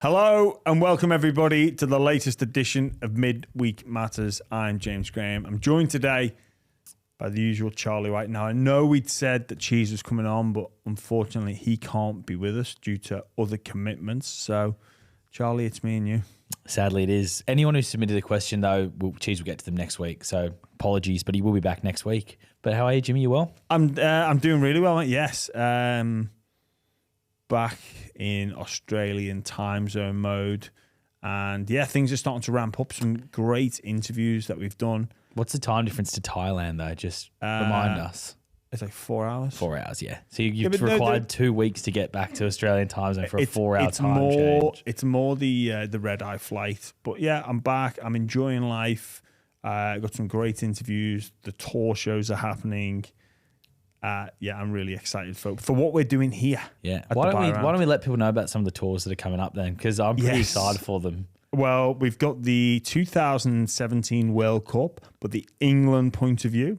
Hello and welcome everybody to the latest edition of Midweek Matters. I'm James Graham. I'm joined today by the usual Charlie White. Now I know we'd said that Cheese was coming on, but unfortunately he can't be with us due to other commitments. So Charlie, it's me and you. Sadly it is. Anyone who submitted a question though, Cheese will get to them next week. So apologies, but he will be back next week. But how are you, Jimmy? You well? I'm doing really well, mate. Yes. Back in Australian time zone mode. And yeah, things are starting to ramp up. Some great interviews that we've done. What's the time difference to Thailand though? Just remind us. It's like 4 hours. 4 hours, yeah. So you've required 2 weeks to get back to Australian time zone for a 4-hour time change. It's more the red eye flight. But yeah, I'm back. I'm enjoying life. Got some great interviews. The tour shows are happening. Yeah, I'm really excited for what we're doing here. Yeah. Why don't we let people know about some of the tours that are coming up then? Because I'm pretty excited for them. Well, we've got the 2017 World Cup, but the England point of view.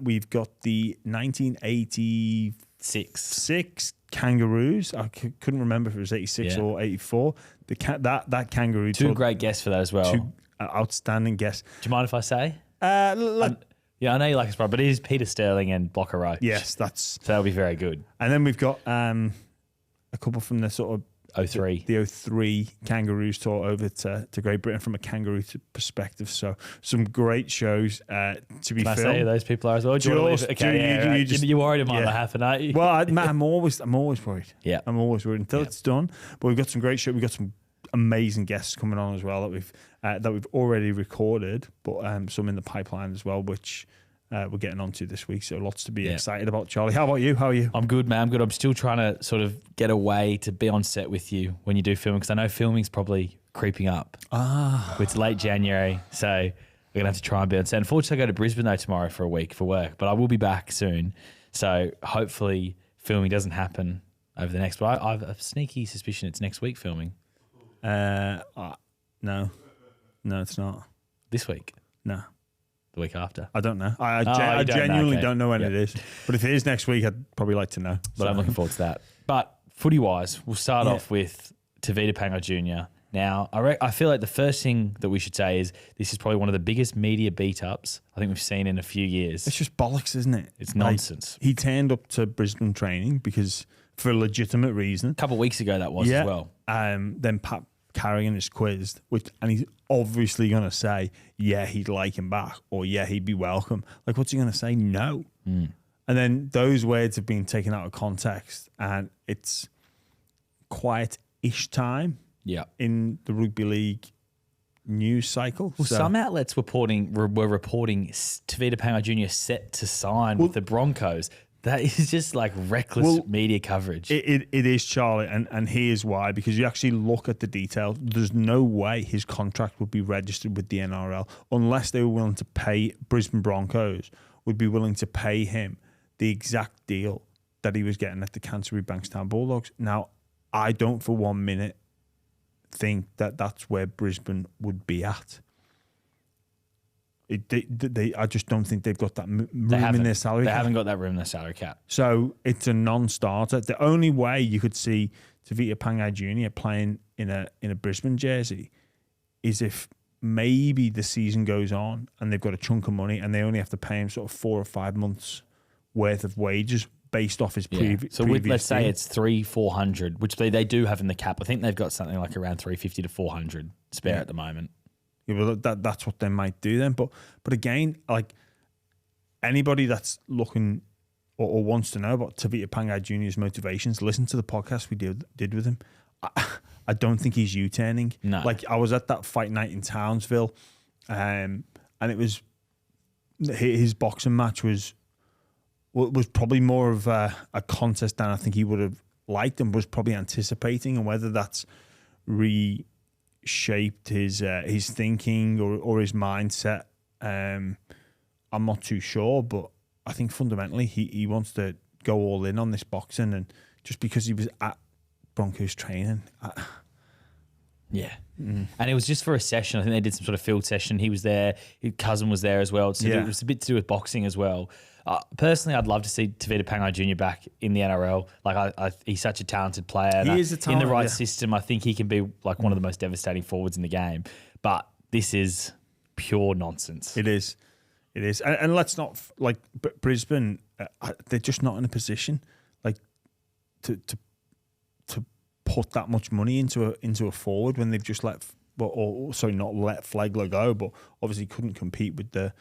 We've got the 1986 Kangaroos. I couldn't remember if it was 86 or 84. That Kangaroo Two tour. great guests for that as well. Two outstanding guests. Do you mind if I say? Yeah, I know you like his brother, but it is Peter Sterling and Blocker Roach. Yes, so that'll be very good. And then we've got a couple from the sort of 03. The 03 Kangaroos tour over to Great Britain from a kangaroo perspective. So some great shows to be filmed. Can I say who those people are as well? You're worried it might not happen, aren't you? Well, I'm always worried. Yeah, I'm always worried until it's done. But we've got some great shows. We've got some amazing guests coming on as well that we've already recorded, but some in the pipeline as well, which we're getting onto this week. So lots to be excited about. Charlie, how about you? How are you? I'm good, man. I'm good. I'm still trying to sort of get away to be on set with you when you do filming, because I know filming's probably creeping up. It's late January, so we're gonna have to try and be on set. Unfortunately, I go to Brisbane though tomorrow for a week for work, but I will be back soon. So hopefully filming doesn't happen over the next. But I have a sneaky suspicion it's next week filming. No, it's not this week. No, the week after. I don't know. I genuinely don't know when it is. But if it is next week, I'd probably like to know. But I'm looking forward to that. But footy wise, we'll start off with Tevita Pangai-Jnr. Now, I feel like the first thing that we should say is this is probably one of the biggest media beat ups I think we've seen in a few years. It's just bollocks, isn't it? It's nonsense. He turned up to Brisbane training because for a legitimate reason. A couple of weeks ago that was as well. Then Pat Carrigan is quizzed, and he's obviously going to say, yeah, he'd like him back, or yeah, he'd be welcome. Like, what's he going to say? No. And then those words have been taken out of context, and it's quiet-ish time in the rugby league news cycle. Well, some outlets were reporting Tevita Pangai-Jnr. set to sign with the Broncos. That is just like reckless media coverage. It is, Charlie, and here's why. Because you actually look at the details, there's no way his contract would be registered with the NRL unless they were willing to pay, Brisbane Broncos would be willing to pay him the exact deal that he was getting at the Canterbury Bankstown Bulldogs. Now, I don't for 1 minute think that that's where Brisbane would be at. I just don't think they've got that room in their salary cap. They haven't got that room in their salary cap. So it's a non-starter. The only way you could see Tevita Pangai-Jnr. playing in a Brisbane jersey is if maybe the season goes on and they've got a chunk of money and they only have to pay him sort of 4 or 5 months worth of wages based off his previous. So let's say it's 300-400, which they do have in the cap. I think they've got something like around 350 to 400 spare at the moment. Yeah, well, that's what they might do then. But again, like anybody that's looking or wants to know about Tevita Pangai-Jnr.'s motivations, listen to the podcast we did with him. I don't think he's U-turning. No. Like I was at that fight night in Townsville, and it was his boxing match was probably more of a contest than I think he would have liked and was probably anticipating, and whether that's shaped his thinking or his mindset. I'm not too sure, but I think fundamentally he wants to go all in on this boxing, and just because he was at Broncos training, Yeah. And it was just for a session. I think they did some sort of field session. He was there. His cousin was there as well. So it was a bit to do with boxing as well. Personally, I'd love to see Tevita Pangai-Jnr. back in the NRL. Like, he's such a talented player. He is a talent, in the right system, I think he can be like one of the most devastating forwards in the game. But this is pure nonsense. It is. And let's not, like, Brisbane, they're just not in a position, like, to put that much money into a forward when they've just not let Flegler go, but obviously couldn't compete with the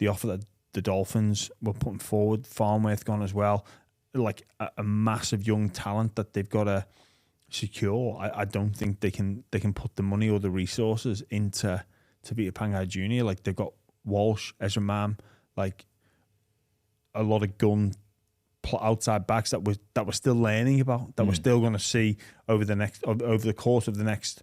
offer that the Dolphins were putting forward. Farnworth gone as well, like a massive young talent that they've got to secure. I don't think they can put the money or the resources into Tevita Pangai-Jnr. Like, they've got Walsh, Ezra Mam, like a lot of gun outside backs that we're still learning about, that we're still going to see over the course of the next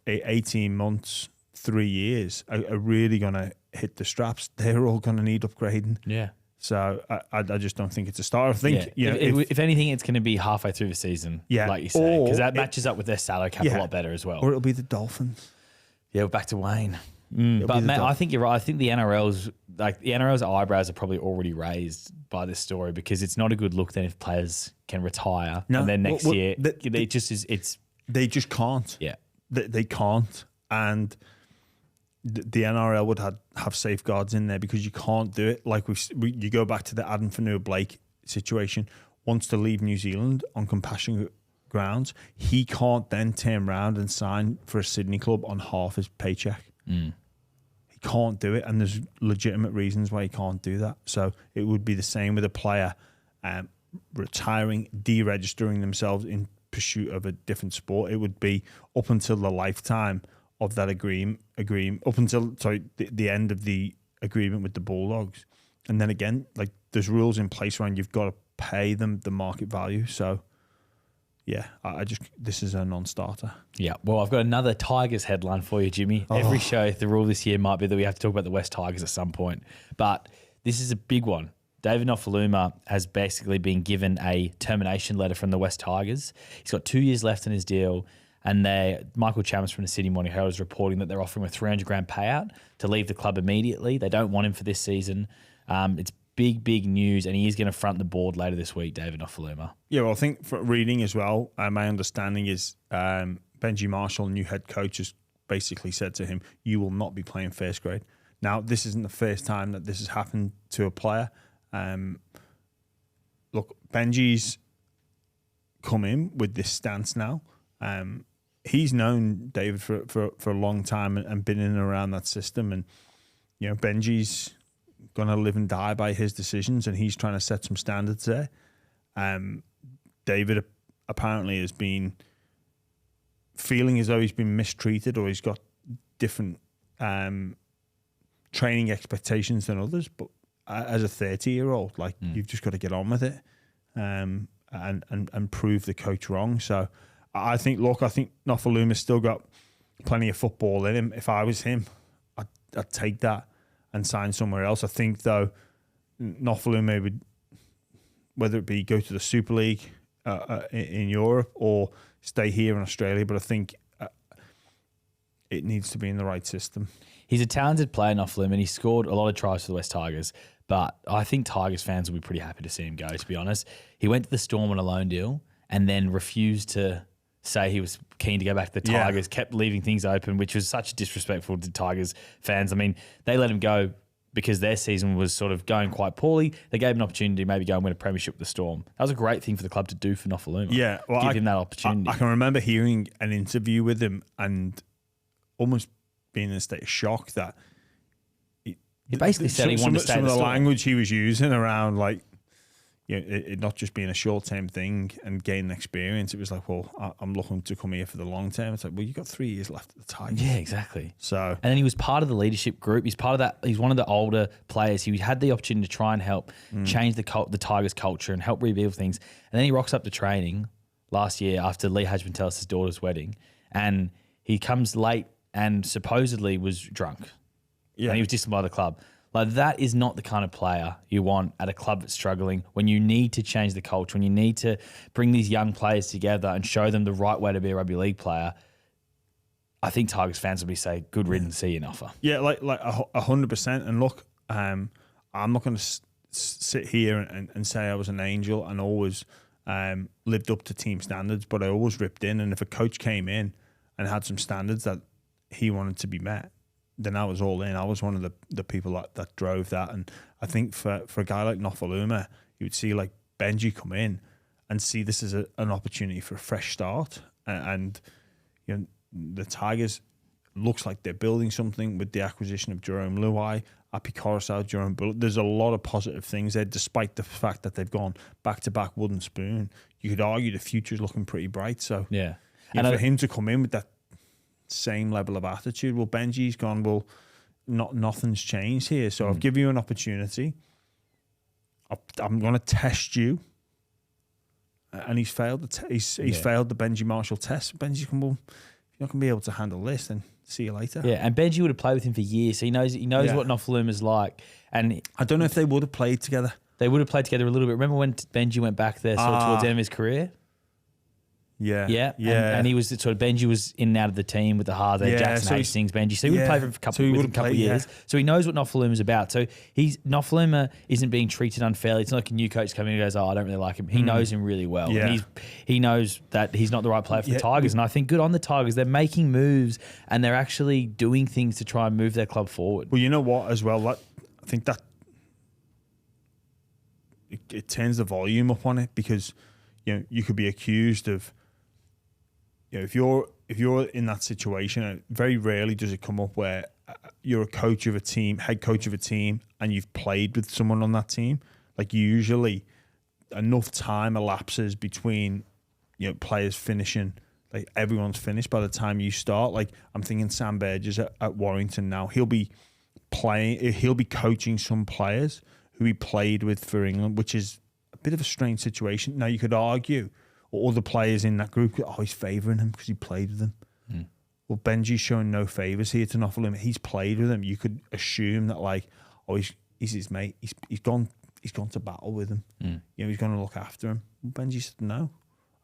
18 months, 3 years are really going to hit the straps. They're all going to need upgrading. Yeah. So I just don't think it's a start. I think if anything, it's going to be halfway through the season, like you say, because that matches up with their salary cap a lot better as well. Or it'll be the Dolphins. Yeah, we're back to Wayne. But mate, I think you're right. I think the NRL's eyebrows are probably already raised by this story, because it's not a good look then if players can retire and then next year they just can't. Yeah, they can't, and the NRL would have safeguards in there, because you can't do it. Like you go back to the Adam Fanua-Blake situation. Wants to leave New Zealand on compassionate grounds, he can't then turn around and sign for a Sydney club on half his paycheck. He can't do it, and there's legitimate reasons why he can't do that. So it would be the same with a player retiring, deregistering themselves in pursuit of a different sport. It would be up until the lifetime of that agreement up until the end of the agreement with the Bulldogs, and then again, like, there's rules in place around you've got to pay them the market value. So yeah, this is a non-starter. Yeah, well, I've got another Tigers headline for you, Jimmy. Every show, the rule this year might be that we have to talk about the West Tigers at some point, but this is a big one. David Nofoaluma has basically been given a termination letter from the West Tigers. He's got 2 years left in his deal, and Michael Chalmers from the Sydney Morning Herald is reporting that they're offering a $300,000 payout to leave the club immediately. They don't want him for this season. It's big news, and he is going to front the board later this week, David Nofoaluma. Yeah, well, I think for reading as well, my understanding is Benji Marshall, new head coach, has basically said to him, you will not be playing first grade. Now, this isn't the first time that this has happened to a player. Look, Benji's come in with this stance now. He's known David for a long time and been in and around that system. And, Benji's going to live and die by his decisions, and he's trying to set some standards there. David apparently has been feeling as though he's been mistreated, or he's got different training expectations than others. But as a 30-year-old, like, you've just got to get on with it and prove the coach wrong. So I think Nofoaluma's still got plenty of football in him. If I was him, I'd take that and sign somewhere else. I think, though, Nofoaluma would, whether it be go to the Super League in Europe or stay here in Australia, but I think it needs to be in the right system. He's a talented player, Nofoaluma, and he scored a lot of tries for the West Tigers, but I think Tigers fans will be pretty happy to see him go, to be honest. He went to the Storm on a loan deal and then refused to say he was keen to go back to the Tigers, kept leaving things open, which was such disrespectful to Tigers fans. I mean, they let him go because their season was sort of going quite poorly. They gave him an opportunity to maybe go and win a premiership with the Storm. That was a great thing for the club to do for Nofoaluma. Yeah, well, give him that opportunity. I can remember hearing an interview with him and almost being in a state of shock that he basically said he wanted to stay at the Some of the Storm. language he was using around, like, it not just being a short-term thing and gaining experience. It was like, well, I'm looking to come here for the long term. It's like, well, you've got 3 years left at the Tigers. Yeah, exactly. So, and then he was part of the leadership group. He's part of that. He's one of the older players. He had the opportunity to try and help change the Tigers culture and help rebuild things. And then he rocks up to training last year after Lee Hajman-Tellis' daughter's wedding, and he comes late and supposedly was drunk. Yeah, and he was disciplined by the club. Like, that is not the kind of player you want at a club that's struggling, when you need to change the culture, when you need to bring these young players together and show them the right way to be a rugby league player. I think Tigers fans will be say, good riddance, see you Noffa. Yeah, like 100%. And look, I'm not going to sit here and say I was an angel and always lived up to team standards, but I always ripped in. And if a coach came in and had some standards that he wanted to be met, then I was all in. I was one of the people that drove that. And I think for a guy like Nofoaluma, you would see like Benji come in and see this as an opportunity for a fresh start. And you know, the Tigers looks like they're building something with the acquisition of Jerome Luai, Api Coruscant, Jerome Bullock. There's a lot of positive things there, despite the fact that they've gone back-to-back wooden spoon. You could argue the future's looking pretty bright. So yeah, and for him to come in with that same level of attitude, well, Benji's gone, well, nothing's changed here. So I've given you an opportunity. I'm going to test you. And he's failed. He's failed the Benji Marshall test. Benji's come, well, if you're not going to be able to handle this, then see you later. Yeah, and Benji would have played with him for years, so he knows what Nofaluma's like. And I don't know if they would have played together. They would have played together a little bit. Remember when Benji went back there towards the end of his career? Yeah. And he was sort of, Benji was in and out of the team with the Harder, Jackson Hastings, Benji. So he would play for a couple of years. So he knows what Nofaluma's about. So Nofaluma isn't being treated unfairly. It's not like a new coach coming in and goes, I don't really like him. He knows him really well. Yeah. And he knows that he's not the right player for the Tigers. And I think good on the Tigers. They're making moves and they're actually doing things to try and move their club forward. Well, you know what as well? I think that it turns the volume up on it, because you could be accused of, if you're in that situation, very rarely does it come up where you're a coach of a team, head coach of a team, and you've played with someone on that team. Like, usually enough time elapses between players finishing, like everyone's finished by the time you start. Like, I'm thinking Sam Burgess at Warrington now. He'll be coaching some players who he played with for England, which is a bit of a strange situation. Now, you could argue, or other players in that group, he's favouring him because he played with him. Well, Benji's showing no favours here to Nofoaluma. He's played with him. You could assume that, he's his mate. He's gone to battle with him. He's going to look after him. Well, Benji said no.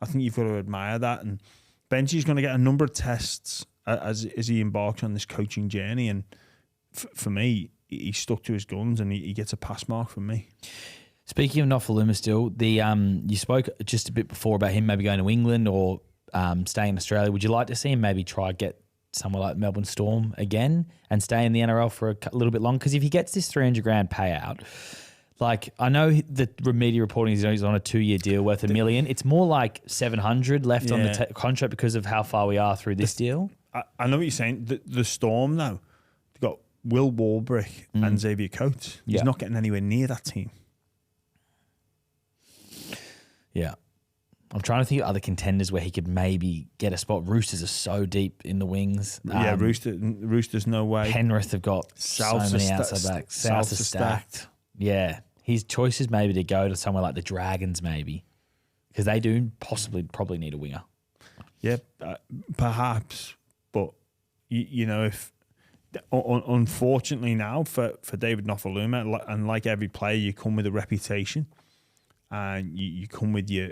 I think you've got to admire that. And Benji's going to get a number of tests as he embarks on this coaching journey. And for me, he stuck to his guns, and he gets a pass mark from me. Speaking of Nofoaluma still, you spoke just a bit before about him maybe going to England or staying in Australia. Would you like to see him maybe try get somewhere like Melbourne Storm again and stay in the NRL for a little bit longer? Because if he gets this $300,000 payout, I know the media reporting is he's on a 2-year deal worth $1 million. It's more like 700 left on the contract because of how far we are through this deal. I know what you're saying. The Storm, though, they've got Will Warbrick and Xavier Coates. He's not getting anywhere near that team. Yeah. I'm trying to think of other contenders where he could maybe get a spot. Roosters are so deep in the wings. Roosters, no way. Penrith have got so many outside backs. South are stacked. Yeah. His choice is maybe to go to somewhere like the Dragons, maybe, because they do probably need a winger. Yeah, perhaps. But, if unfortunately now for David Nofoaluma, and like every player, you come with a reputation. And you come with your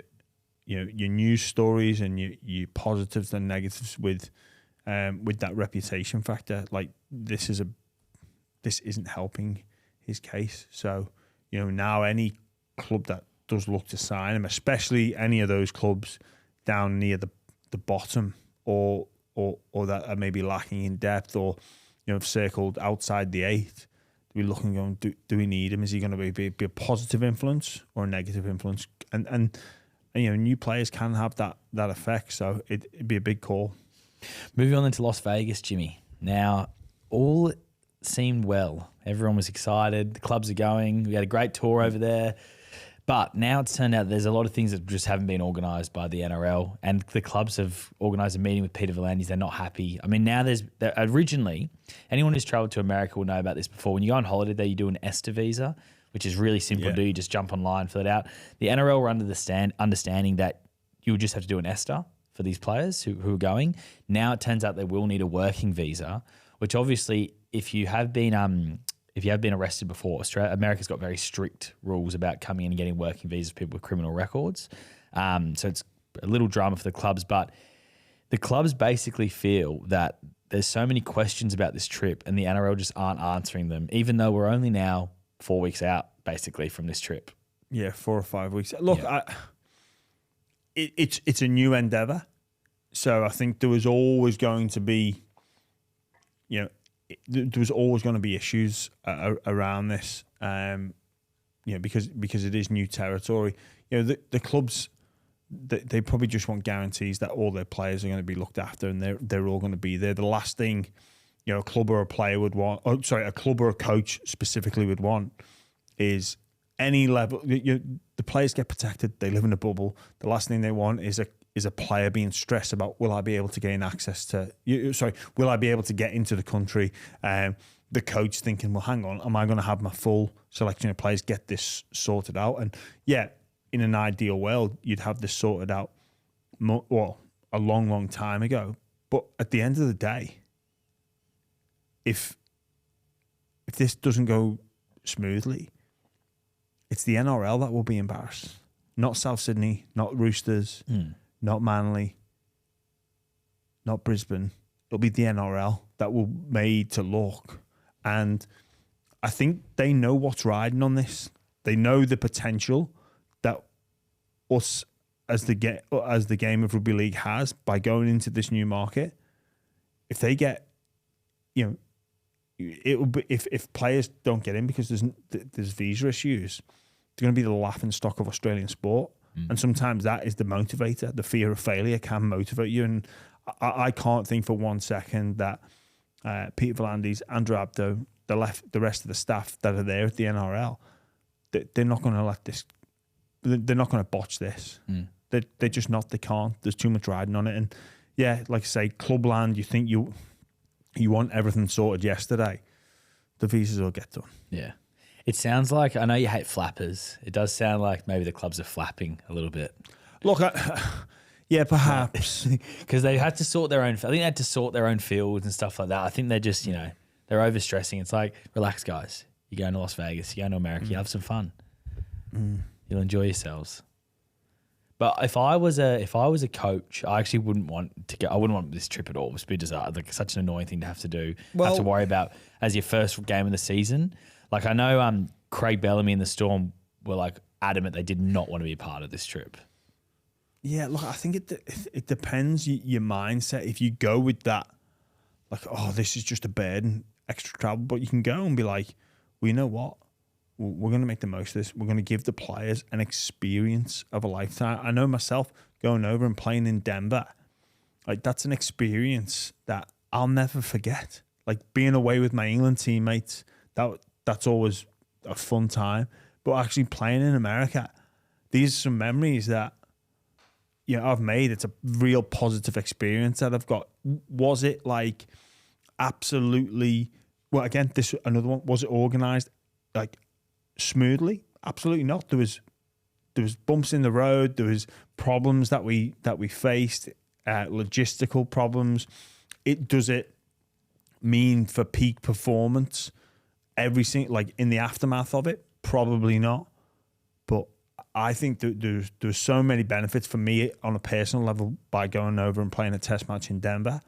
news stories and your positives and negatives with that reputation factor. Like, this isn't helping his case. So now any club that does look to sign him, especially any of those clubs down near the bottom or that are maybe lacking in depth or have circled outside the 8. We're looking, going, do we need him? Is he going to be a positive influence or a negative influence? And new players can have that effect. So it'd be a big call. Moving on into Las Vegas, Jimmy. Now, all seemed well. Everyone was excited. The clubs are going. We had a great tour over there. But now it's turned out there's a lot of things that just haven't been organised by the NRL, and the clubs have organised a meeting with Peter V'landys. They're not happy. I mean, now originally, anyone who's travelled to America will know about this before. When you go on holiday there, you do an ESTA visa, which is really simple to do. You just jump online, fill it out. The NRL were under the understanding that you would just have to do an ESTA for these players who are going. Now it turns out they will need a working visa, which obviously if you have been arrested before, America's got very strict rules about coming in and getting working visas for people with criminal records. So it's a little drama for the clubs, but the clubs basically feel that there's so many questions about this trip, and the NRL just aren't answering them, even though we're only now 4 weeks out, basically, from this trip. Yeah, 4 or 5 weeks. Look, it's a new endeavour, so I think there was always going to be, there was always going to be issues around this, because it is new territory. The clubs, they probably just want guarantees that all their players are going to be looked after and they're all going to be there. The last thing, a club or a player would want, a club or a coach specifically would want is any level. The players get protected. They live in a bubble. The last thing they want is a player being stressed about, will I be able to gain access to, will I be able to get into the country? The coach thinking, well, hang on, am I going to have my full selection of players, get this sorted out? And yeah, in an ideal world, you'd have this sorted out, a long, long time ago. But at the end of the day, if this doesn't go smoothly, it's the NRL that will be embarrassed, not South Sydney, not Roosters, not Manly, not Brisbane. It'll be the NRL that will be made to look. And I think they know what's riding on this. They know the potential that us as the game of rugby league has by going into this new market. If they get, it will be, if players don't get in because there's visa issues, they're going to be the laughing stock of Australian sport. And sometimes that is the motivator. The fear of failure can motivate you. And I can't think for 1 second that Peter V'landys, Andrew Abdo, the rest of the staff that are there at the NRL, they're not going to let this. They're not going to botch this. They're just not. They can't. There's too much riding on it. And yeah, like I say, Clubland, you think you want everything sorted yesterday. The visas will get done. Yeah. It sounds like, I know you hate flappers. It does sound like maybe the clubs are flapping a little bit. Look, yeah, perhaps. Because they had to sort their own, I think they had to sort their own fields and stuff like that. I think they're just, they're overstressing. It's like, relax, guys. You're going to Las Vegas, you're going to America, you have some fun. You'll enjoy yourselves. But if I was a coach, I actually wouldn't want to go. I wouldn't want this trip at all. It would be just like such an annoying thing to have to do, have to worry about as your first game of the season. Like I know Craig Bellamy and the Storm were like adamant they did not want to be a part of this trip. Yeah, look, I think it depends your mindset. If you go with that, like, oh, this is just a burden, extra travel, but you can go and be like, well, you know what? We're going to make the most of this. We're going to give the players an experience of a lifetime. I know myself going over and playing in Denver, like that's an experience that I'll never forget. Like being away with my England teammates, that's always a fun time. But actually playing in America, these are some memories that I've made. It's a real positive experience that I've got. Was it like absolutely? Well, again, this another one. Was it organised like smoothly? Absolutely not. There was bumps in the road. There was problems that we faced, logistical problems. Does it mean for peak performance? Everything like in the aftermath of it, probably not. But I think that there's so many benefits for me on a personal level by going over and playing a test match in Denver,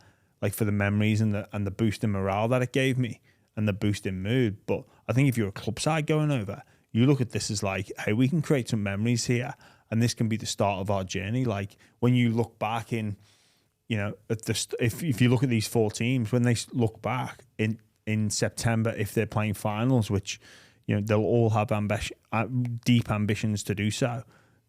like for the memories and the boost in morale that it gave me and the boost in mood. But I think if you're a club side going over, you look at this as like, hey, we can create some memories here, and this can be the start of our journey. Like when you look back in, if you look at these 4 teams, when they look back in September, if they're playing finals, which they'll all have deep ambitions to do so.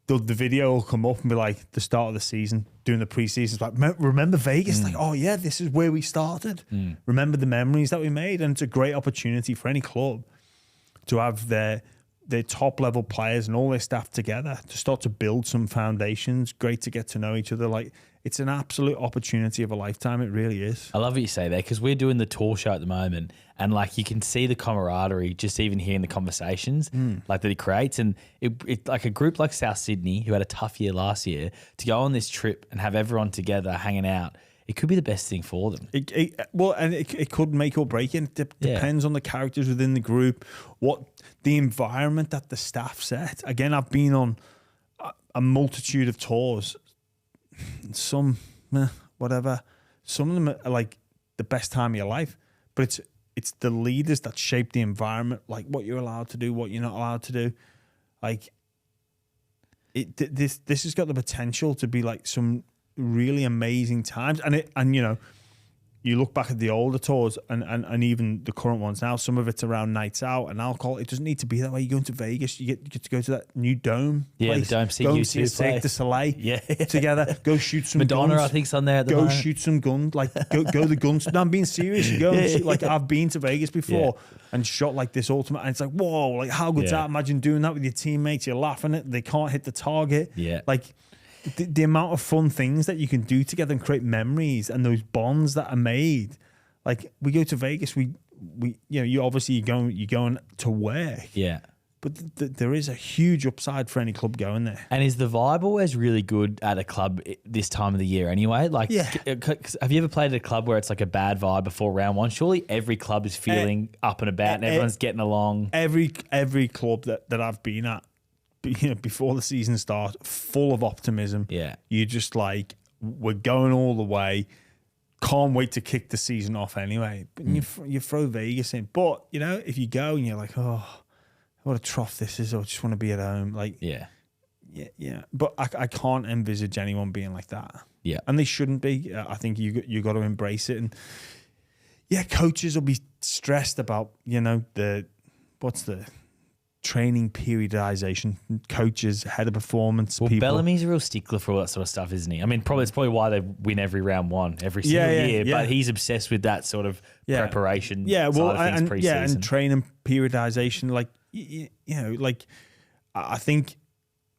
The video will come up and be like the start of the season, doing the preseason. It's like, remember Vegas? Like, oh yeah, this is where we started. Remember the memories that we made, and it's a great opportunity for any club to have their top level players and all their staff together to start to build some foundations. Great to get to know each other. Like it's an absolute opportunity of a lifetime. It really is. I love what you say there, because we're doing the tour show at the moment, and like you can see the camaraderie just even hearing the conversations like that it creates. And it like a group like South Sydney, who had a tough year last year, to go on this trip and have everyone together hanging out, it could be the best thing for them. It could make or break it. It depends on the characters within the group, what the environment that the staff set. Again, I've been on a multitude of tours. Some, whatever. Some of them are like the best time of your life. But it's the leaders that shape the environment, like what you're allowed to do, what you're not allowed to do. Like this has got the potential to be like some really amazing times. And you know, you look back at the older tours and even the current ones now, some of it's around nights out and alcohol. It doesn't need to be that way. You go into Vegas, you get to go to that new dome. Yeah, place. the dome. See go you and see two a Cirque play. du Soleil Yeah. together. Go shoot some Madonna, guns. I think's on there at the Go moment. shoot some guns. Like go the guns. No, I'm being serious. You go and shoot, like I've been to Vegas before and shot like this ultimate, and it's like, whoa, like how good's that? Imagine doing that with your teammates. You're laughing at, they can't hit the target. Yeah. Like the amount of fun things that you can do together and create memories and those bonds that are made. Like we go to Vegas, we you know, you're going to work. Yeah. But there is a huge upside for any club going there. And is the vibe always really good at a club this time of the year anyway? Like, have you ever played at a club where it's like a bad vibe before round one? Surely every club is feeling up and about and everyone's getting along. Every club that I've been at, you know, before the season starts, full of optimism. Yeah. You're just like, we're going all the way. Can't wait to kick the season off anyway. But you throw Vegas in. But, you know, if you go and you're like, oh, what a trough this is, or I just want to be at home. Like, yeah. But I can't envisage anyone being like that. Yeah. And they shouldn't be. I think you got to embrace it. And yeah, coaches will be stressed about, you know, what's the training periodization, coaches, head of performance, well, people. Bellamy's a real stickler for all that sort of stuff, isn't he? I mean, it's probably why they win every round one every single year. But he's obsessed with that sort of preparation. Yeah, well, side of things pre-season. and training periodization. Like you know, like I think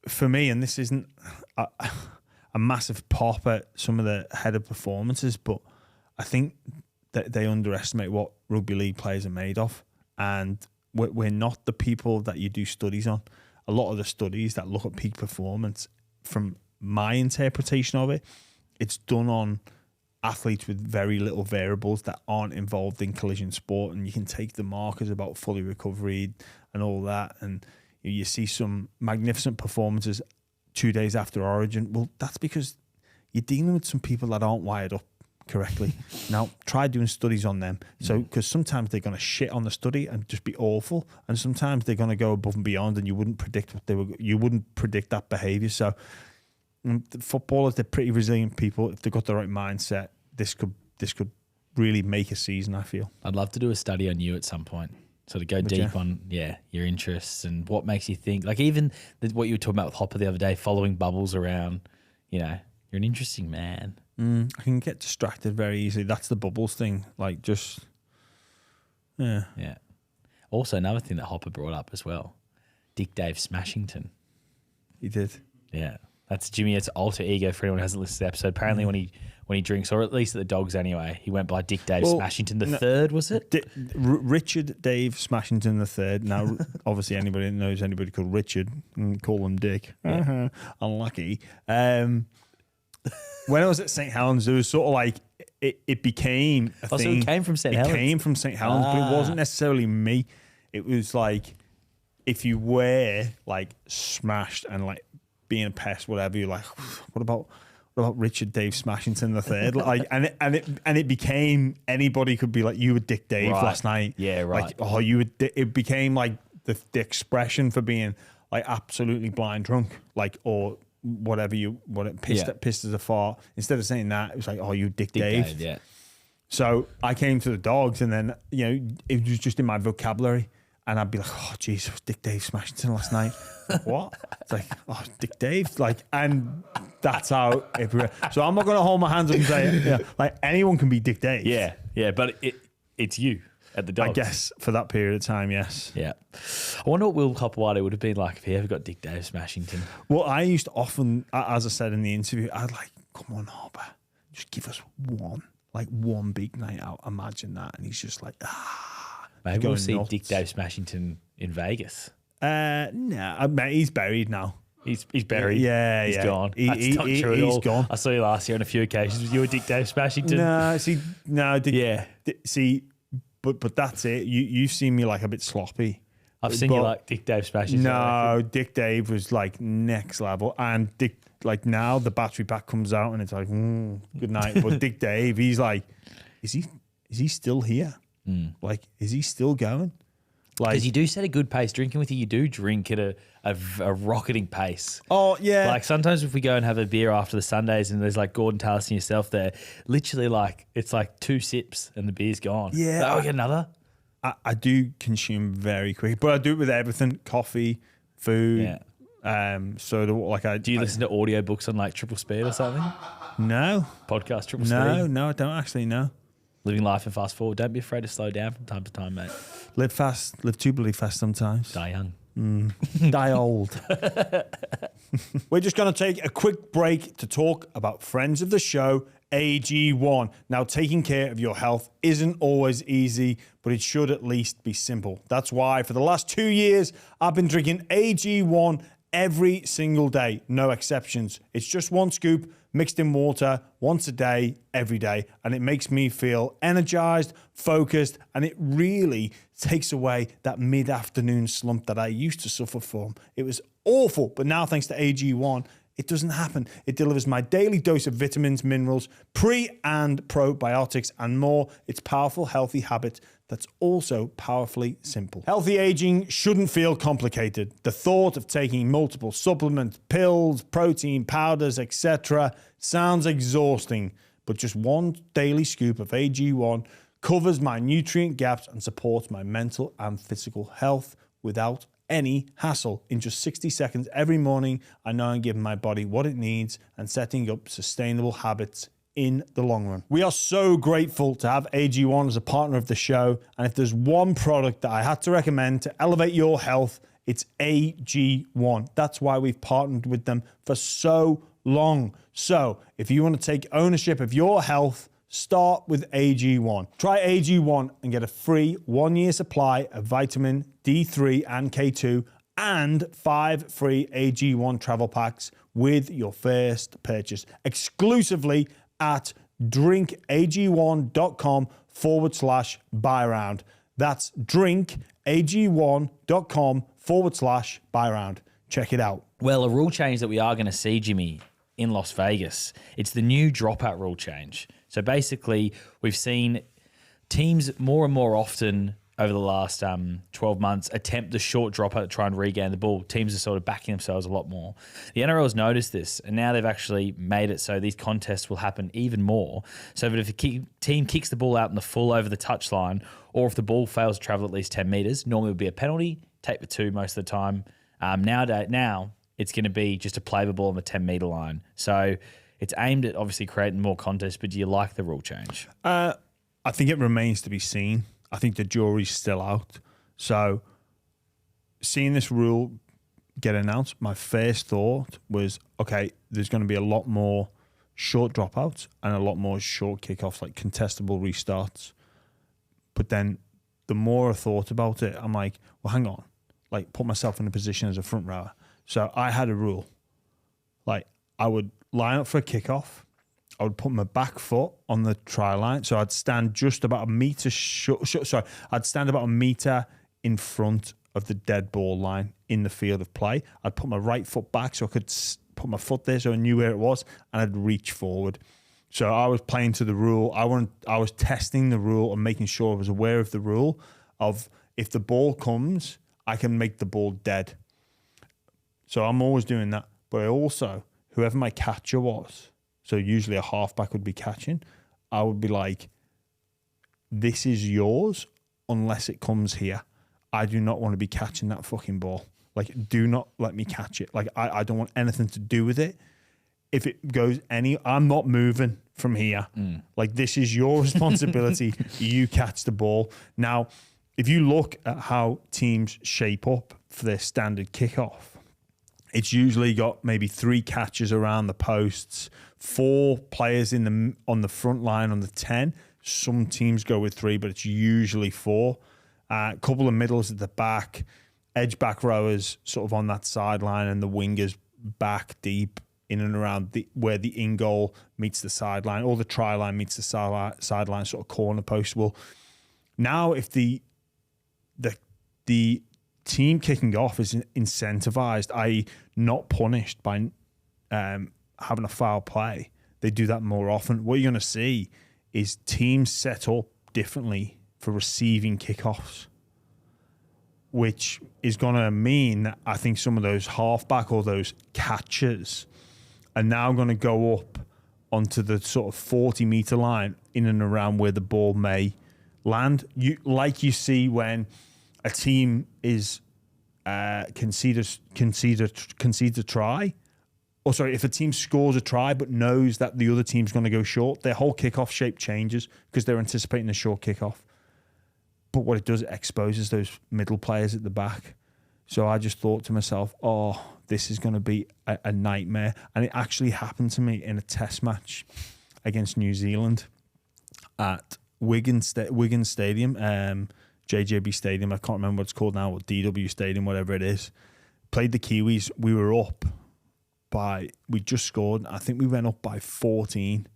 for me, and this isn't a massive pop at some of the head of performances, but I think that they underestimate what rugby league players are made of, and we're not the people that you do studies on. A lot of the studies that look at peak performance, from my interpretation of it, it's done on athletes with very little variables that aren't involved in collision sport, and you can take the markers about fully recovery and all that, and you see some magnificent performances 2 days after Origin. Well, that's because you're dealing with some people that aren't wired up correctly. Now, try doing studies on them. So, because sometimes they're going to shit on the study and just be awful, and sometimes they're going to go above and beyond, and you wouldn't predict that behaviour. So, the footballers, they're pretty resilient people. If they've got the right mindset, this could really make a season, I feel. I'd love to do a study on you at some point. Sort of go deep on your interests and what makes you think. Like even what you were talking about with Hopper the other day, following bubbles around. You know, you're an interesting man. I can get distracted very easily. That's the bubbles thing. Like just, yeah. Also, another thing that Hopper brought up as well, Dick Dave Smashington. He did. Yeah. That's Jimmy. It's alter ego for anyone who hasn't listened to the episode. Apparently, when he drinks, or at least at the Dogs anyway, he went by Dick Dave Smashington the third. Was it Richard Dave Smashington the third? Now, obviously, anybody that knows anybody called Richard, call him Dick. Unlucky. When I was at St. Helens, there was sort of like it became a thing. So it came from St. Helens. It came from St. Helens, but it wasn't necessarily me. It was like if you were like smashed and like being a pest, whatever, you're like, what about Richard Dave Smashington the third? Like, and it became anybody could be like, you were Dick Dave last night. Yeah, right. Like, oh, you were. It became like the expression for being like absolutely blind drunk, like or whatever pissed as a fart. Instead of saying that, it was like, oh, you Dick Dave. Yeah. So I came to the Dogs, and then it was just in my vocabulary. And I'd be like, oh, jeez, it was Dick Dave Smashington last night. What? It's like, oh, Dick Dave. Like, and that's how it. So I'm not going to hold my hands up and say, like, anyone can be Dick Dave. Yeah, but it's you at the Dogs. I guess for that period of time, yes. Yeah. I wonder what Will Copperwater would have been like if he ever got Dick Dave Smashington. Well, I used to often, as I said in the interview, I'd like, come on, Harper, just give us one big night out. Imagine that. And he's just like, Maybe we'll see Dick Dave Smashington in Vegas. No, he's buried now. He's buried. Yeah, he's gone. That's not true at all. He's gone. I saw you last year on a few occasions. Was you a Dick Dave Smashington? But that's it. You've seen me like a bit sloppy. I've seen you like Dick Dave Smashington. No, Dick Dave was like next level, and Dick like now the battery pack comes out and it's like good night. But Dick Dave, he's like, is he is he still here? Like, is he still going? Like, Because you do set a good pace. Drinking with you do drink at a rocketing pace. oh, yeah. Like sometimes if we go and have a beer after the Sundays and there's like Gordon Tallis and yourself there, literally like it's like 2 sips and the beer's gone. Yeah. Oh, we get another. I do consume very quick, but I do it with everything: coffee, food, soda. Like Do you listen to audiobooks on like triple speed or something? No, Podcast triple speed? no, I don't actually know. Living life and fast forward. Don't be afraid to slow down from time to time, mate. Live fast, live too bloody fast sometimes. Die young. Die old. We're just going to take a quick break to talk about friends of the show, AG1. Now, taking care of your health isn't always easy, but it should at least be simple. That's why for the last 2 years, I've been drinking AG1 every single day, no exceptions. It's just 1 scoop mixed in water once a day, every day. And it makes me feel energized, focused, and it really takes away that mid-afternoon slump that I used to suffer from. It was awful, but now thanks to AG1, it doesn't happen. It delivers my daily dose of vitamins, minerals, pre and probiotics, and more. It's powerful, healthy habit that's also powerfully simple. Healthy aging shouldn't feel complicated. The thought of taking multiple supplements, pills, protein powders, etc. sounds exhausting, but just 1 daily scoop of AG1 covers my nutrient gaps and supports my mental and physical health without any hassle. In just 60 seconds every morning, I know I'm giving my body what it needs and setting up sustainable habits in the long run. We are so grateful to have AG1 as a partner of the show. And if there's one product that I had to recommend to elevate your health, it's AG1. That's why we've partnered with them for so long. So if you want to take ownership of your health, start with AG1. Try AG1 and get a free 1-year supply of vitamin D3 and K2 and 5 free AG1 travel packs with your first purchase exclusively at drinkag1.com/buy round. That's drinkag1.com/buy round. Check it out. Well, a rule change that we are going to see, Jimmy, in Las Vegas, it's the new dropout rule change. So basically, we've seen teams more and more often over the last 12 months attempt the short dropout to try and regain the ball. Teams are sort of backing themselves a lot more. The NRL has noticed this, and now they've actually made it so these contests will happen even more. So that if a team kicks the ball out in the full over the touchline, or if the ball fails to travel at least 10 metres, normally it would be a penalty, take the 2 most of the time. Now it's going to be just a play the ball on the 10-metre line. So it's aimed at obviously creating more contests, but do you like the rule change? I think it remains to be seen. I think the jury's still out. So seeing this rule get announced, my first thought was, okay, there's going to be a lot more short dropouts and a lot more short kickoffs, like contestable restarts. But then the more I thought about it, I'm like, well, hang on. Like, put myself in a position as a front rower. So I had a rule. Like, I would line up for a kickoff. I would put my back foot on the try line. So I'd stand just about a meter I'd stand about a meter in front of the dead ball line in the field of play. I'd put my right foot back so I could put my foot there so I knew where it was, and I'd reach forward. So I was playing to the rule. I was testing the rule and making sure I was aware of the rule of if the ball comes, I can make the ball dead. So I'm always doing that. But I also, whoever my catcher was, so usually a halfback would be catching, I would be like, this is yours unless it comes here. I do not want to be catching that fucking ball. Like, do not let me catch it. Like, I don't want anything to do with it. If it goes I'm not moving from here. Like, this is your responsibility. You catch the ball. Now, if you look at how teams shape up for their standard kickoff, it's usually got maybe 3 catches around the posts, 4 players on the front line on the 10. Some teams go with 3, but it's usually 4. A couple of middles at the back, edge back rowers sort of on that sideline, and the wingers back deep in and around where the in goal meets the sideline, or the try line meets the sideline, sort of corner post. Well, now if the team kicking off is incentivized, i.e. not punished by having a foul play, they do that more often. What you're going to see is teams set up differently for receiving kickoffs, which is going to mean that I think some of those halfback or those catchers are now going to go up onto the sort of 40-meter line in and around where the ball may land. You see when a team is concedes a try. Or sorry, if a team scores a try but knows that the other team's going to go short, their whole kickoff shape changes because they're anticipating a short kickoff. But what it does, it exposes those middle players at the back. So I just thought to myself, oh, this is going to be a nightmare. And it actually happened to me in a test match against New Zealand at Wigan Stadium, JJB Stadium. I can't remember what it's called now, or DW Stadium, whatever it is. Played the Kiwis. We were up we just scored. I think we went up by 14.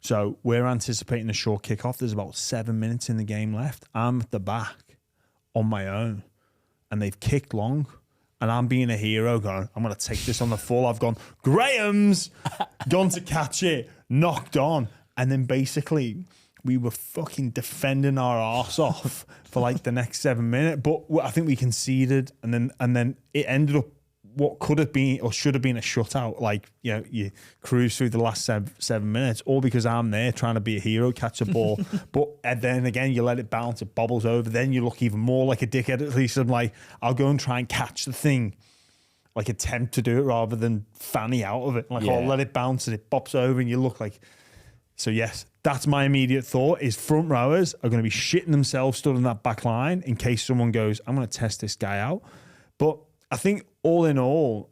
So we're anticipating a short kickoff. There's about 7 minutes in the game left. I'm at the back on my own, and they've kicked long. And I'm being a hero going, I'm going to take this on the full. I've gone, Graham's gone to catch it, knocked on. And then basically we were fucking defending our arse off for like the next 7 minutes. But I think we conceded, and then it ended up what could have been or should have been a shutout. Like, you know, you cruise through the last 7 minutes, all because I'm there trying to be a hero, catch a ball. And then again, you let it bounce, it bobbles over. Then you look even more like a dickhead. At least I'm like, I'll go and try and catch the thing, like attempt to do it rather than fanny out of it. Like, I'll let it bounce and it bops over, and you look like. So yes, that's my immediate thought: is front rowers are going to be shitting themselves stood in that back line in case someone goes, I'm going to test this guy out. But I think all in all,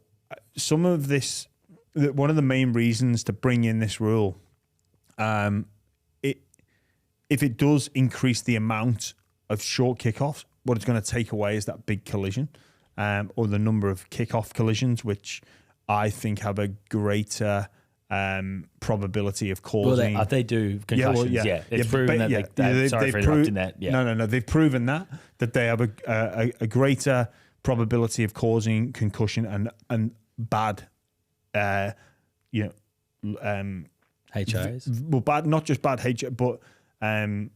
some of this, one of the main reasons to bring in this rule, if it does increase the amount of short kickoffs, what it's going to take away is that big collision, or the number of kickoff collisions, which I think have a greater probability of causing. Well, they do concussions. It's proven that sorry for interrupting that. No. They've proven that they have a greater probability of causing concussion and bad, HIs. Well, bad, not just bad HI, but the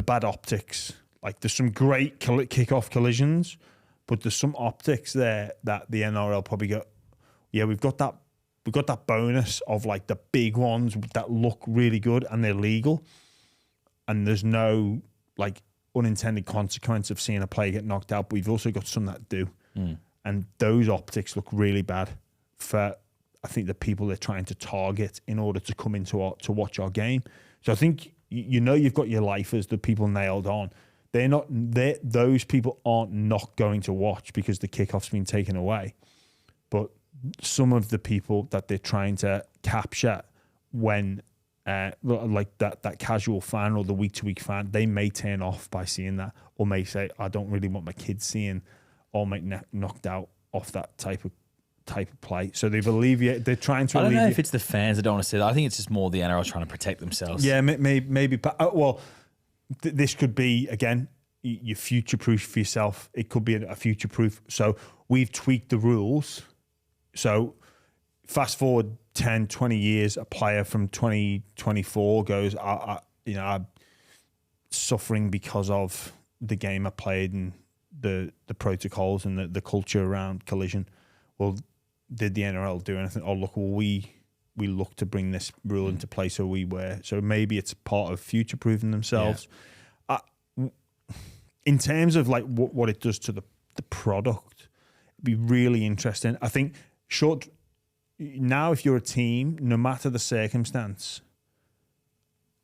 bad optics. Like, there's some great kickoff collisions, but there's some optics there that the NRL probably got. Yeah, we've got that bonus of like the big ones that look really good and they're legal, and there's no like unintended consequence of seeing a player get knocked out. But we've also got some that do, and those optics look really bad for, I think, the people they're trying to target in order to come into to watch our game. So I think you've got your lifers, the people nailed on. Those people aren't not going to watch because the kickoff's been taken away, but some of the people that they're trying to capture when. Like that casual fan or the week-to-week fan, they may turn off by seeing that, or may say, I don't really want my kids seeing or make knocked out off that type of play. So they've alleviated. They're trying to. I don't know if it's the fans that don't want to see that. I think it's just more the NRL trying to protect themselves. Yeah, maybe. Well, this could be again. You future-proof for yourself. It could be a future-proof. So we've tweaked the rules. So fast forward 10, 20 years, a player from 2024 goes, I'm suffering because of the game I played and the protocols and the culture around collision. Well, did the NRL do anything? Oh, look, well, we look to bring this rule into place, so so maybe it's part of future-proofing themselves. Yeah. In terms of like what it does to the product, it'd be really interesting. I think now, if you're a team, no matter the circumstance,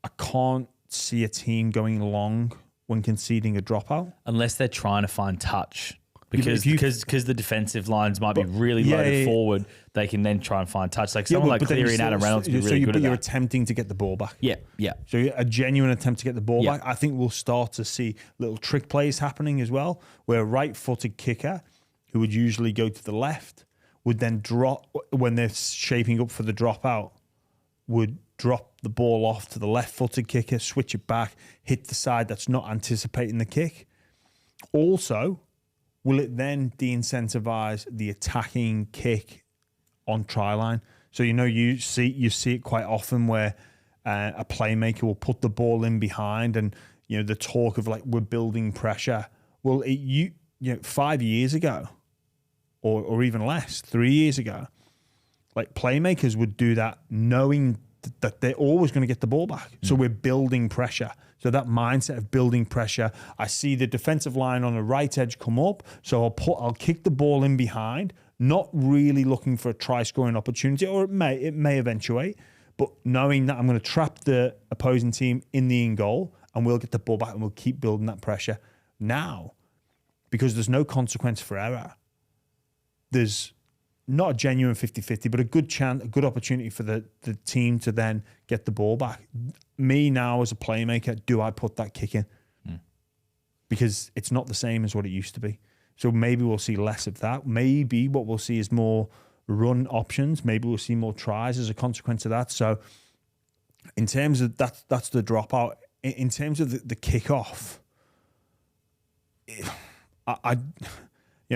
I can't see a team going long when conceding a dropout. Unless they're trying to find touch. Because the defensive lines might be really loaded forward, they can then try and find touch. Like someone like Cleary and Adam Reynolds would be really good at that. You're attempting to get the ball back. Yeah. So a genuine attempt to get the ball back. I think we'll start to see little trick plays happening as well, where a right-footed kicker, who would usually go to the left, would then drop, when they're shaping up for the dropout, would drop the ball off to the left-footed kicker, switch it back, hit the side that's not anticipating the kick. Also, will it then de-incentivize the attacking kick on try line? So you see it quite often where a playmaker will put the ball in behind, and the talk of like we're building pressure. Well, 5 years ago, or even less, 3 years ago, like playmakers would do that knowing that they're always going to get the ball back. So we're building pressure. So that mindset of building pressure, I see the defensive line on the right edge come up, so I'll kick the ball in behind, not really looking for a try scoring opportunity, or it may eventuate, but knowing that I'm going to trap the opposing team in the in goal, and we'll get the ball back and we'll keep building that pressure. Now, because there's no consequence for error, there's not a genuine 50-50, but a good opportunity for the team to then get the ball back. Me now as a playmaker, do I put that kick in? Because it's not the same as what it used to be. So maybe we'll see less of that. Maybe what we'll see is more run options. Maybe we'll see more tries as a consequence of that. So in terms of that's the dropout. In terms of the kickoff, I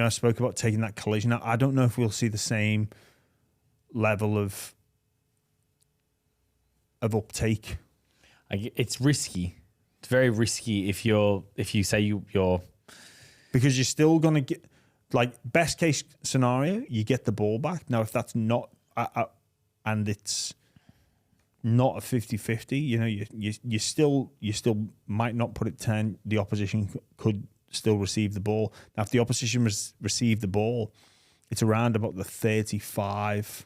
spoke about taking that collision. I don't know if we'll see the same level of uptake. It's risky. It's very risky if you say you're because you're still going to get, like, best case scenario, you get the ball back. Now, if that's not and it's not a 50-50, you still might not put it 10. The opposition could still receive the ball. Now, if the opposition receive the ball, it's around about the 35,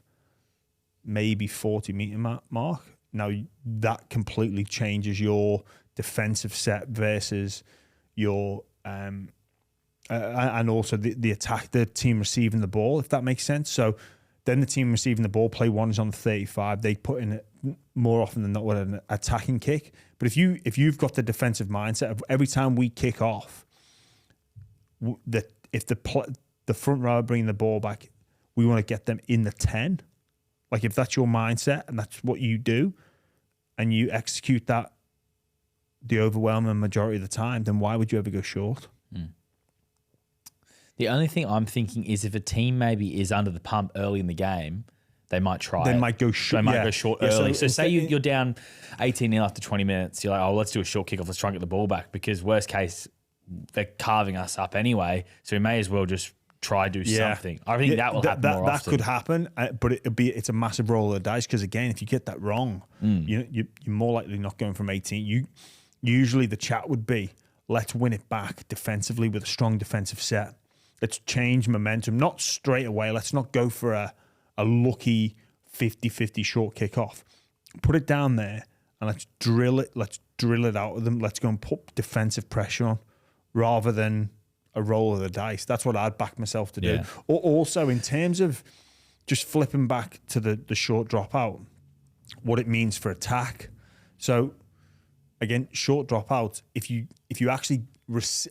maybe 40 meter mark. Now, that completely changes your defensive set versus your and also the attack, the team receiving the ball, if that makes sense. So then the team receiving the ball, play one is on the 35. They put in more often than not with an attacking kick. But if you've got the defensive mindset of every time we kick off, if the front row are bringing the ball back, we want to get them in the 10. Like, if that's your mindset and that's what you do, and you execute that the overwhelming majority of the time, then why would you ever go short? The only thing I'm thinking is if a team maybe is under the pump early in the game, they might try. They might go short. They might go short early. So say you're down 18-0 after 20 minutes. You're like, oh, let's do a short kickoff. Let's try and get the ball back, because worst case, they're carving us up anyway. So we may as well just try do something. I think that will happen more often. That could happen, but it's a massive roll of the dice, because again, if you get that wrong, you're more likely not going from 18. Usually the chat would be, let's win it back defensively with a strong defensive set. Let's change momentum, not straight away. Let's not go for a lucky 50-50 short kickoff. Put it down there and let's drill it. Let's drill it out of them. Let's go and put defensive pressure on rather than a roll of the dice. That's what I'd back myself to do. Or also, in terms of just flipping back to the short dropout, what it means for attack. So again, short dropouts, if you actually,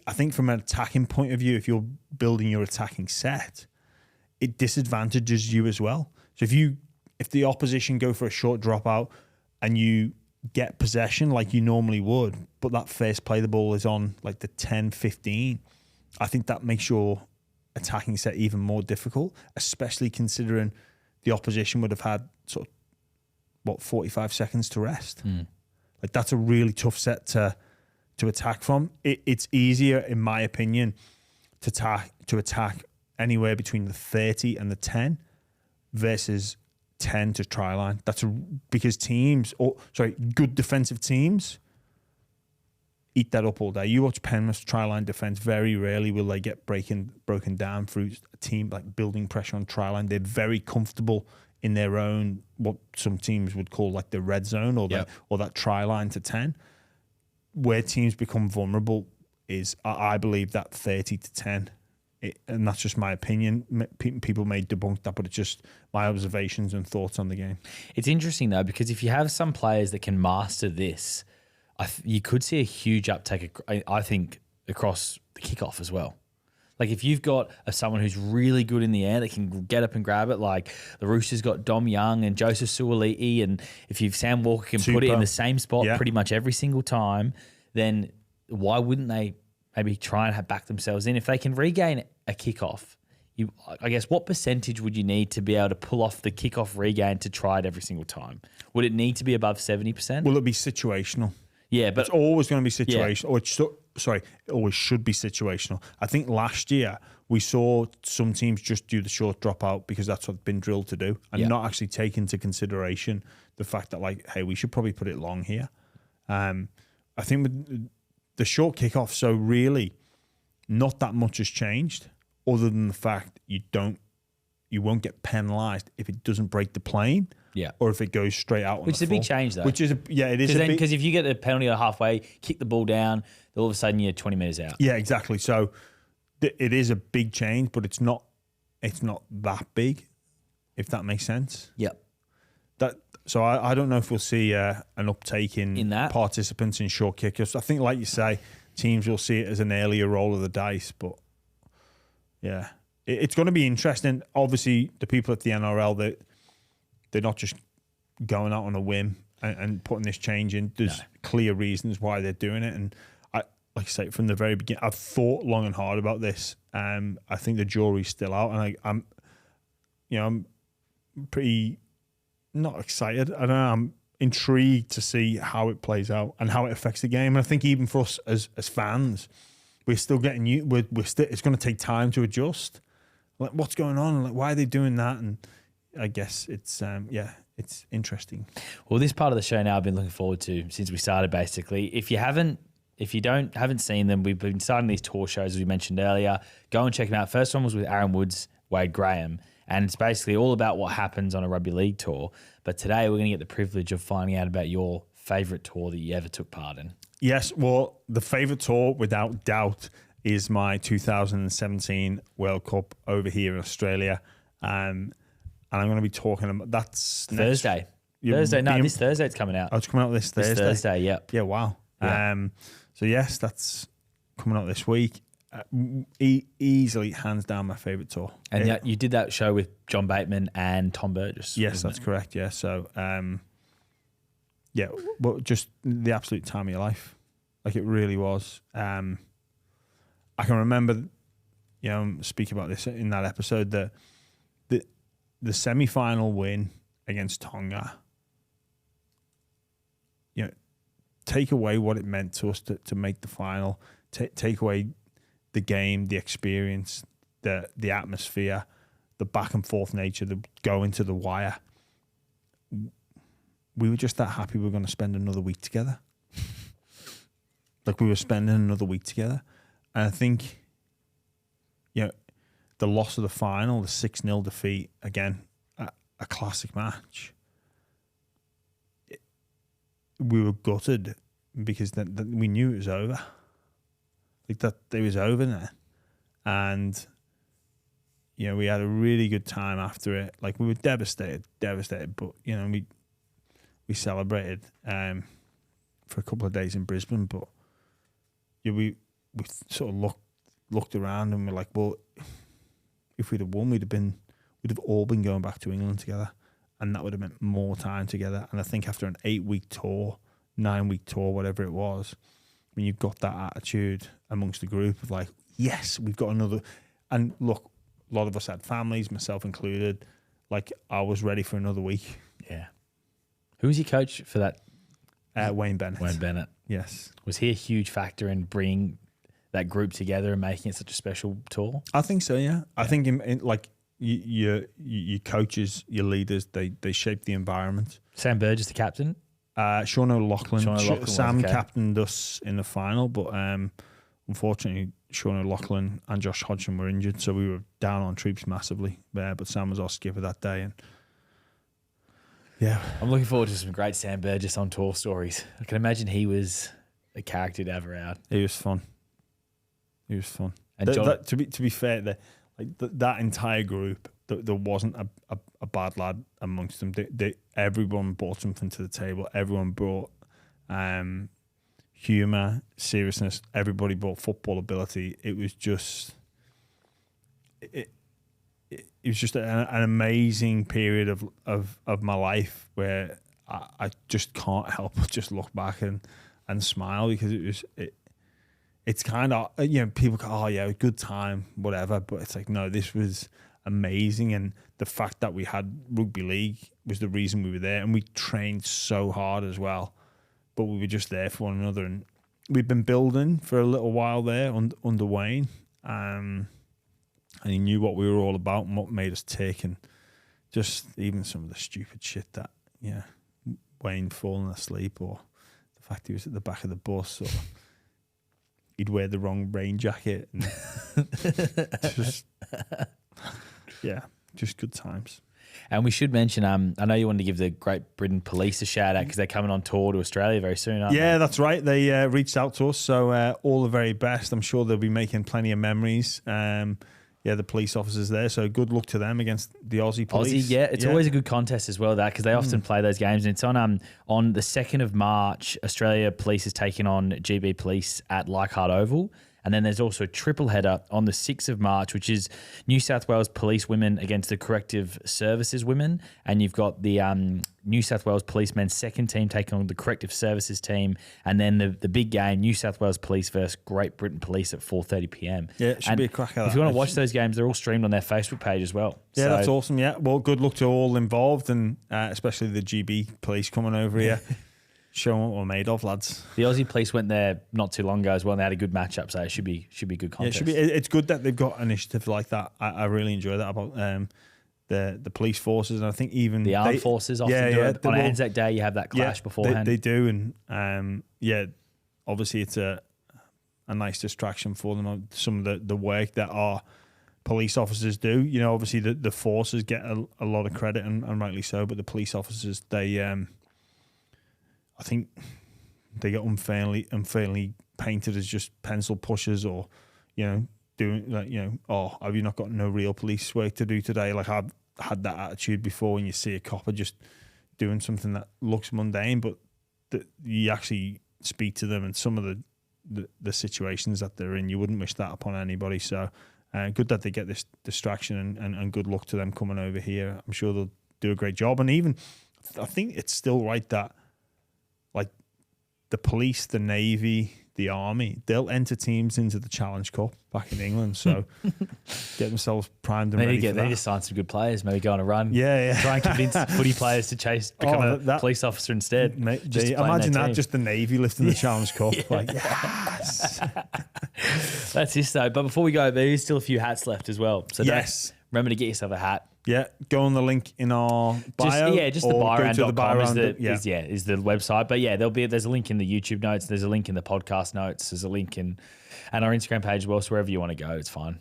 I think from an attacking point of view, if you're building your attacking set, it disadvantages you as well. So if the opposition go for a short dropout and you get possession like you normally would, but that first play the ball is on like the 10-15, I think that makes your attacking set even more difficult, especially considering the opposition would have had 45 seconds to rest. Like, that's a really tough set to attack from. It's easier, in my opinion, to attack anywhere between the 30 and the 10 versus 10 to try line. Because good defensive teams eat that up all day. You watch Penrith's try line defense, very rarely will they get broken down through a team like building pressure on try line. They're very comfortable in their own, what some teams would call like the red zone or that try line to 10. Where teams become vulnerable is, I believe, that 30 to 10. And that's just my opinion. People may debunk that, but it's just my observations and thoughts on the game. It's interesting, though, because if you have some players that can master this, you could see a huge uptake, I think, across the kickoff as well. Like, if you've got someone who's really good in the air that can get up and grab it, like the Roosters got Dom Young and Joseph Suaalii, and if Sam Walker can put it in the same spot pretty much every single time, then why wouldn't they maybe try and back themselves in? If they can regain a kickoff, I guess, what percentage would you need to be able to pull off the kickoff regain to try it every single time? Would it need to be above 70%? Will it be situational? Yeah, but It's always going to be situational. It always should be situational. I think last year we saw some teams just do the short dropout because that's what's been drilled to do, and not actually take into consideration the fact that, like, hey, we should probably put it long here. I think with the short kickoff, so really not that much has changed, other than the fact you won't get penalised if it doesn't break the plane. Yeah. Or if it goes straight out on Which the is a big change, though. Which is, it is a big... Because if you get a penalty at halfway, kick the ball down, all of a sudden you're 20 metres out. Yeah, exactly. So it is a big change, but it's not that big, if that makes sense. Yep. So I don't know if we'll see an uptake in that participants in short kickers. I think, like you say, teams will see it as an earlier roll of the dice, but yeah, it's going to be interesting. Obviously, the people at the NRL, they're not just going out on a whim and putting this change in. There's clear reasons why they're doing it. And like I say, from the very beginning, I've thought long and hard about this. I think the jury's still out, and I'm pretty not excited. I don't know. I'm intrigued to see how it plays out and how it affects the game. And I think even for us as fans, we're still getting it's going to take time to adjust. Like, what's going on? Like, why are they doing that? And I guess it's it's interesting. Well, this part of the show now I've been looking forward to since we started. Basically, if you haven't seen them, we've been starting these tour shows as we mentioned earlier. Go and check them out. First one was with Aaron Woods, Wade Graham, and it's basically all about what happens on a rugby league tour. But today we're going to get the privilege of finding out about your favourite tour that you ever took part in. Yes, well, the favourite tour, without doubt, is my 2017 World Cup over here in Australia. And I'm going to be talking about that's Thursday. This Thursday it's coming out. Oh, it's coming out this Thursday. This Thursday, yep. Yeah, wow. Yeah. So yes, that's coming out this week. Easily, hands down, my favourite tour. And you did that show with John Bateman and Tom Burgess. Yes, that's correct. Yeah. So, but just the absolute time of your life, like it really was. I can remember, speaking about this in that episode, the semi-final win against Tonga. Take away what it meant to us to make the final. Take away the game, the experience, the atmosphere, the back and forth nature, the going to the wire. We were just that happy we were going to spend another week together. Like, we were spending another week together. And I think, the loss of the final, the 6-0 defeat, again, a classic match. We were gutted because we knew it was over. Like, that it was over now. And, we had a really good time after it. Like, we were devastated, but, we celebrated for a couple of days in Brisbane. But we sort of looked around and we're like, well, if we'd have won, we'd have all been going back to England together, and that would have meant more time together. And I think after an 8-week tour, 9-week tour, whatever it was, when you've got that attitude amongst the group of like, yes, we've got another. And look, a lot of us had families, myself included. Like, I was ready for another week. Yeah. Who was your coach for that? Wayne Bennett. Wayne Bennett. Yes. Was he a huge factor in bringing that group together and making it such a special tour? I think so, yeah. I think in like your coaches, your leaders, they shape the environment. Sam Burgess, the captain? Sean O'Loughlin. Sam okay. captained us in the final, but unfortunately, Sean O'Loughlin and Josh Hodgson were injured, so we were down on troops massively. But Sam was our skipper that day, and yeah, I'm looking forward to some great Sam Burgess on tour stories. I can imagine he was a character to have around. He was fun. And to be fair, that entire group, there wasn't a bad lad amongst them. Everyone brought something to the table. Everyone brought humour, seriousness. Everybody brought football ability. It was just it was just an amazing period of my life where I just can't help but just look back and smile, because it it's kind of, people go, oh yeah, good time, whatever. But it's like, no, this was amazing. And the fact that we had rugby league was the reason we were there. And we trained so hard as well. But we were just there for one another. And we've been building for a little while there under Wayne. And he knew what we were all about and what made us tick. And just even some of the stupid shit that, Wayne falling asleep, or the fact he was at the back of the bus, or he'd wear the wrong rain jacket. And just good times. And we should mention, I know you wanted to give the Great Britain Police a shout out because they're coming on tour to Australia very soon, aren't they? Yeah, that's right. They reached out to us, so all the very best. I'm sure they'll be making plenty of memories. The police officers there, so good luck to them against the Aussie police. It's always a good contest as well, that, because they often play those games. And it's on the 2nd of March, Australia Police is taking on GB Police at Leichhardt Oval. And then there's also a triple header on the 6th of March, which is New South Wales Police women against the Corrective Services women. And you've got the New South Wales Police men's second team taking on the Corrective Services team. And then the big game, New South Wales Police versus Great Britain Police at 4:30 p.m. Yeah, it should be a cracker. If you want to watch those games, they're all streamed on their Facebook page as well. Yeah, so, that's awesome. Yeah, well, good luck to all involved, and especially the GB Police coming over here. Show what we're made of, lads. The Aussie Police went there not too long ago as well, and they had a good matchup, so it should be good contest. Yeah, it's good that they've got initiative like that. I really enjoy that about the police forces, and I think even the armed forces often do it. On Anzac Day, you have that clash beforehand. They do, and obviously it's a nice distraction for them. Some of the work that our police officers do. Obviously the forces get a lot of credit, and rightly so, but the police officers, they I think they get unfairly painted as just pencil pushers, or doing like have you not got no real police work to do today? Like, I've had that attitude before when you see a copper just doing something that looks mundane, but you actually speak to them and some of the situations that they're in, you wouldn't wish that upon anybody. So good that they get this distraction, and good luck to them coming over here. I'm sure they'll do a great job. And even I think it's still right that, like, the police, the Navy, the Army, they'll enter teams into the Challenge Cup back in England. So get themselves primed and ready for that. They need to sign some good players, maybe go on a run. Yeah. Try and convince footy players to become a police officer instead. Imagine that, just the Navy lifting the Challenge Cup. Yeah. Like, yes. That's this though. But before we go, there is still a few hats left as well. So remember to get yourself a hat. Yeah, go on the link in our bio. Just the bioaround.com is the website. But there's a link in the YouTube notes. There's a link in the podcast notes. There's a link and our Instagram page as well. So wherever you want to go, it's fine.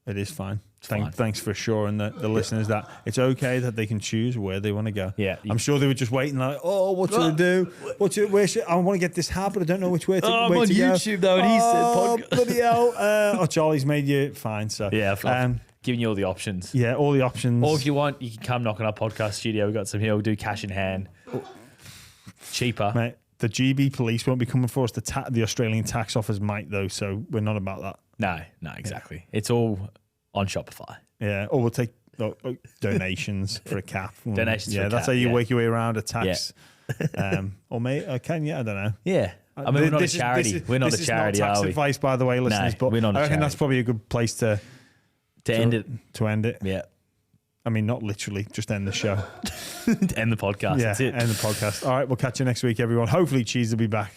It is fine. Thanks for assuring the listeners that it's okay that they can choose where they want to go. Yeah, I'm sure they were just waiting like, what should I do? I want to get this hat, but I don't know which way to go. I'm on YouTube though, and he said podcast. Bloody hell. Charlie's made you fine. So giving you all the options. Yeah, all the options. Or if you want, you can come knock on our podcast studio. We've got some here. We'll do cash in hand. Cheaper. Mate, the GB police won't be coming for us. The Australian tax office might, though, so we're not about that. No, exactly. Yeah. It's all on Shopify. Yeah, or we'll take donations for a cap. Donations for a cap. That's how you work your way around a tax. Yeah. Or I don't know. Yeah. I mean, we're not a charity. We're not a charity, are we? This is not tax advice, by the way, listeners. But we're not I reckon that's probably a good place to end it. To end it. Yeah. I mean, not literally, just end the show. End the podcast. Yeah, that's it. End the podcast. All right, we'll catch you next week, everyone. Hopefully, Cheese will be back.